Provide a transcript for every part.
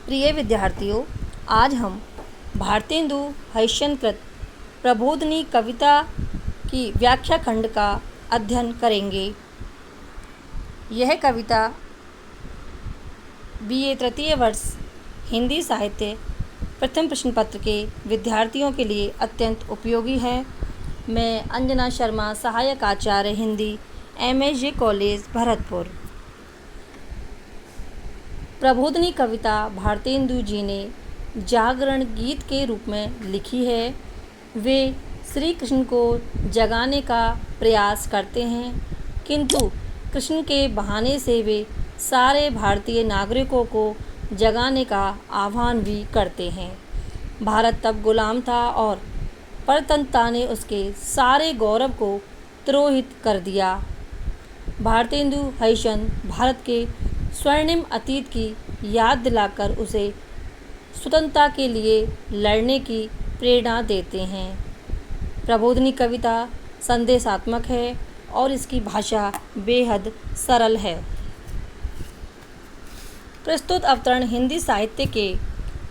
प्रिय विद्यार्थियों, आज हम भारतेंदु हरिश्चंद्र प्रबोधिनी कविता की व्याख्या खंड का अध्ययन करेंगे। यह कविता BA तृतीय वर्ष हिंदी साहित्य प्रथम प्रश्न पत्र के विद्यार्थियों के लिए अत्यंत उपयोगी है। मैं अंजना शर्मा, सहायक आचार्य हिंदी, MSJ कॉलेज भरतपुर। प्रबोधिनी कविता भारतेंदु जी ने जागरण गीत के रूप में लिखी है। वे श्री कृष्ण को जगाने का प्रयास करते हैं, किंतु कृष्ण के बहाने से वे सारे भारतीय नागरिकों को जगाने का आह्वान भी करते हैं। भारत तब गुलाम था और परतंत्रता ने उसके सारे गौरव को तिरोहित कर दिया। भारतेंदु हरिश्चंद्र भारत के स्वर्णिम अतीत की याद दिलाकर उसे स्वतंत्रता के लिए लड़ने की प्रेरणा देते हैं। प्रबोधिनी कविता संदेशात्मक है और इसकी भाषा बेहद सरल है। प्रस्तुत अवतरण हिंदी साहित्य के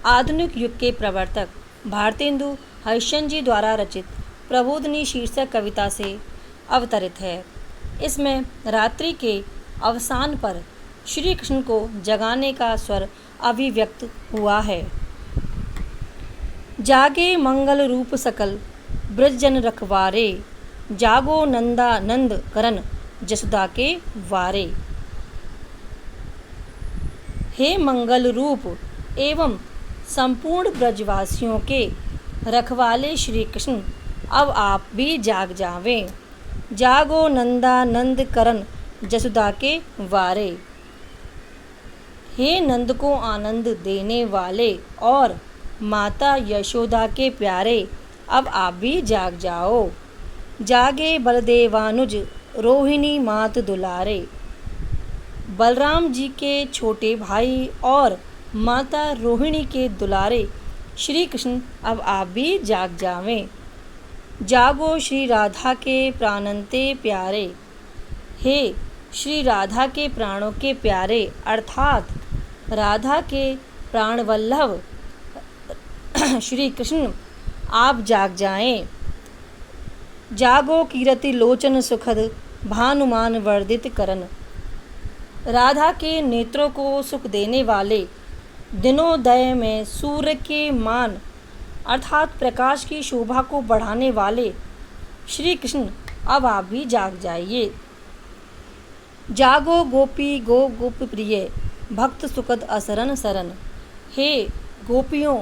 आधुनिक युग के प्रवर्तक भारतेंदु हरिश्चंद्र जी द्वारा रचित प्रबोधिनी शीर्षक कविता से अवतरित है। इसमें रात्रि के अवसान पर श्री कृष्ण को जगाने का स्वर अभिव्यक्त हुआ है। जागे मंगल रूप सकल ब्रजजन रखवारे, जागो नंदा नंद करन जसोदा के वारे। हे मंगल रूप एवं संपूर्ण ब्रजवासियों के रखवाले श्री कृष्ण, अब आप भी जाग जावें। जागो नंदा नंद करन जसोदा के वारे। हे नंद को आनंद देने वाले और माता यशोदा के प्यारे, अब आप भी जाग जाओ। जागे बलदेवानुज रोहिणी मात दुलारे। बलराम जी के छोटे भाई और माता रोहिणी के दुलारे श्री कृष्ण, अब आप भी जाग जावें। जागो श्री राधा के प्राणंते प्यारे। हे श्री राधा के प्राणों के प्यारे अर्थात राधा के प्राणवल्लभ श्री कृष्ण, आप जाग जाएं। जागो कीरति लोचन सुखद भानुमान वर्धित करन। राधा के नेत्रों को सुख देने वाले दिनोदय में सूर्य के मान अर्थात प्रकाश की शोभा को बढ़ाने वाले श्री कृष्ण, अब आप भी जाग जाइए। जागो गोपी गोप प्रिय भक्त सुखद असरन सरन। हे गोपियों,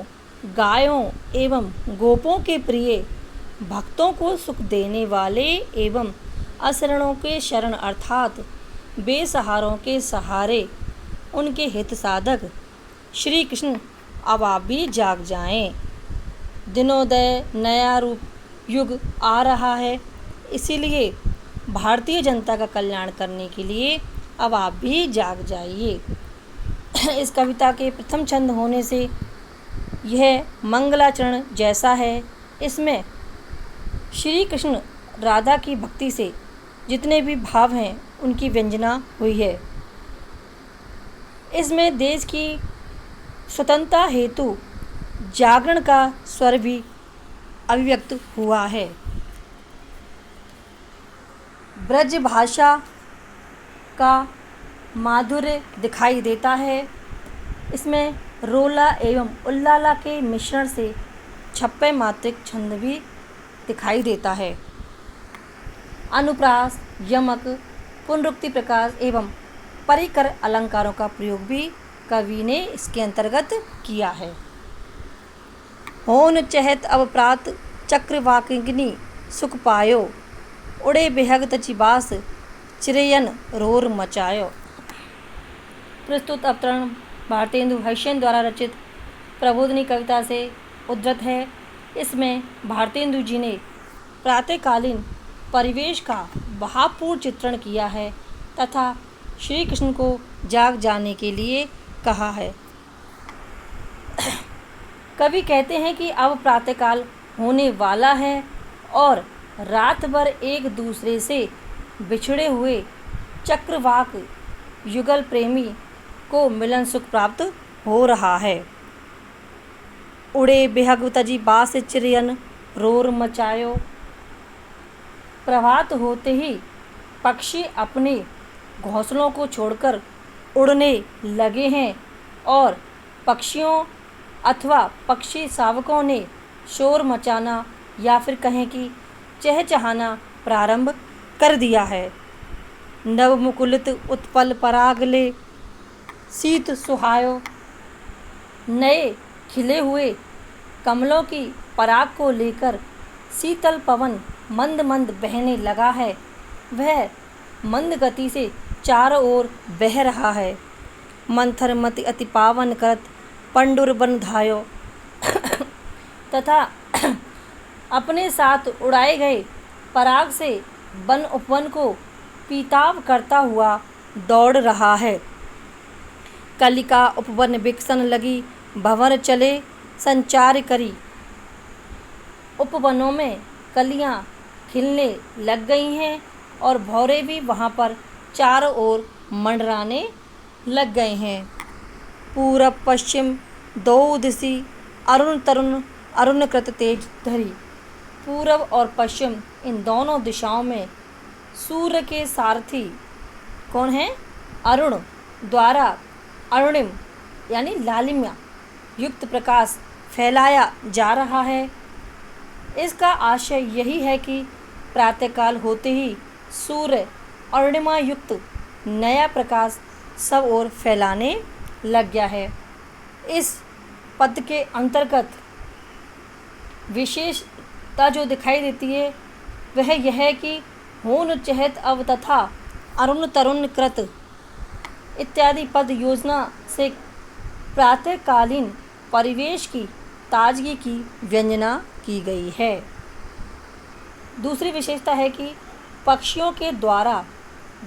गायों एवं गोपों के प्रिय, भक्तों को सुख देने वाले एवं असरणों के शरण अर्थात बेसहारों के सहारे, उनके हित साधक श्री कृष्ण, अब आप भी जाग जाएं। दिनोदय नया रूप युग आ रहा है, इसीलिए भारतीय जनता का कल्याण करने के लिए अब आप भी जाग जाइए। इस कविता के प्रथम छंद होने से यह मंगलाचरण जैसा है। इसमें श्री कृष्ण राधा की भक्ति से जितने भी भाव हैं उनकी व्यंजना हुई है। इसमें देश की स्वतंत्रता हेतु जागरण का स्वर भी अभिव्यक्त हुआ है। ब्रज भाषा का माधुर्य दिखाई देता है। इसमें रोला एवं उल्लाला के मिश्रण से छप्पे मात्रिक छंद भी दिखाई देता है। अनुप्रास, यमक, पुनरुक्ति प्रकाश एवं परिकर अलंकारों का प्रयोग भी कवि ने इसके अंतर्गत किया है। होन चहत अब प्रात चक्रवाकिनी सुख पायो, उड़े बेहग तचिबास चिरयन रोर मचायो। प्रस्तुत अवतरण भारतेंदु हरिश्चंद्र द्वारा रचित प्रबोधिनी कविता से उद्धृत है। इसमें भारतेंदु जी ने प्रातःकालीन परिवेश का भावपूर्ण चित्रण किया है तथा श्री कृष्ण को जाग जाने के लिए कहा है। कवि कहते हैं कि अब प्रातःकाल होने वाला है और रात भर एक दूसरे से बिछड़े हुए चक्रवाक युगल प्रेमी को मिलन सुख प्राप्त हो रहा है। उड़े बेहग तजी बास चिरियन रोर मचायो। प्रभात होते ही पक्षी अपने घोंसलों को छोड़कर उड़ने लगे हैं और पक्षियों अथवा पक्षी शावकों ने शोर मचाना या फिर कहें कि चहचहाना प्रारंभ कर दिया है। नवमुकुलित उत्पल परागले शीत सुहायो। नए खिले हुए कमलों की पराग को लेकर शीतल पवन मंद मंद बहने लगा है। वह मंद गति से चारों ओर बह रहा है। मंथर मति अति पावन करत पंडुर बन धायो। तथा अपने साथ उड़ाए गए पराग से वन उपवन को पीताव करता हुआ दौड़ रहा है। कलिका उपवन विकसन लगी भंवर चले संचार करी। उपवनों में कलियां खिलने लग गई हैं और भौरे भी वहाँ पर चारों ओर मंडराने लग गए हैं। पूरब पश्चिम दो दिशि अरुण तरुण अरुण कृत तेज धरी। पूरब और पश्चिम इन दोनों दिशाओं में सूर्य के सारथी कौन है? अरुण द्वारा अरुणिम यानी लालिम्या युक्त प्रकाश फैलाया जा रहा है। इसका आशय यही है कि प्रातःकाल होते ही सूर्य अरुणिमा युक्त नया प्रकाश सब ओर फैलाने लग गया है। इस पद के अंतर्गत विशेषता जो दिखाई देती है वह यह है कि होन चहत अव तथा अरुण तरुण कृत इत्यादि पद योजना से प्रातःकालीन परिवेश की ताजगी की व्यंजना की गई है। दूसरी विशेषता है कि पक्षियों के द्वारा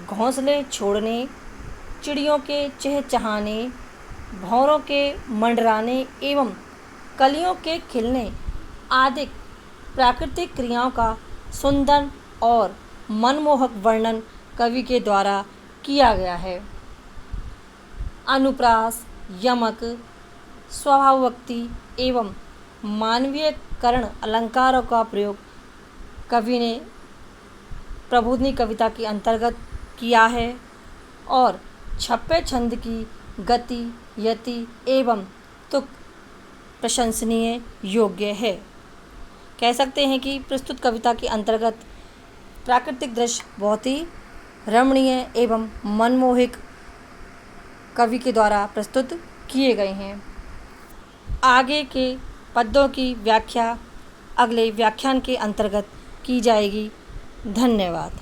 घोंसले छोड़ने, चिड़ियों के चहचहाने, भौरों के मंडराने एवं कलियों के खिलने आदि प्राकृतिक क्रियाओं का सुंदर और मनमोहक वर्णन कवि के द्वारा किया गया है। अनुप्रास, यमक, स्वभावोक्ति एवं मानवीयकरण अलंकारों का प्रयोग कवि ने प्रबोधिनी कविता के अंतर्गत किया है और छप्पे छंद की गति, यति एवं तुक प्रशंसनीय योग्य है। कह सकते हैं कि प्रस्तुत कविता के अंतर्गत प्राकृतिक दृश्य बहुत ही रमणीय एवं मनमोहक कवि के द्वारा प्रस्तुत किए गए हैं। आगे के पद्यों की व्याख्या अगले व्याख्यान के अंतर्गत की जाएगी। धन्यवाद।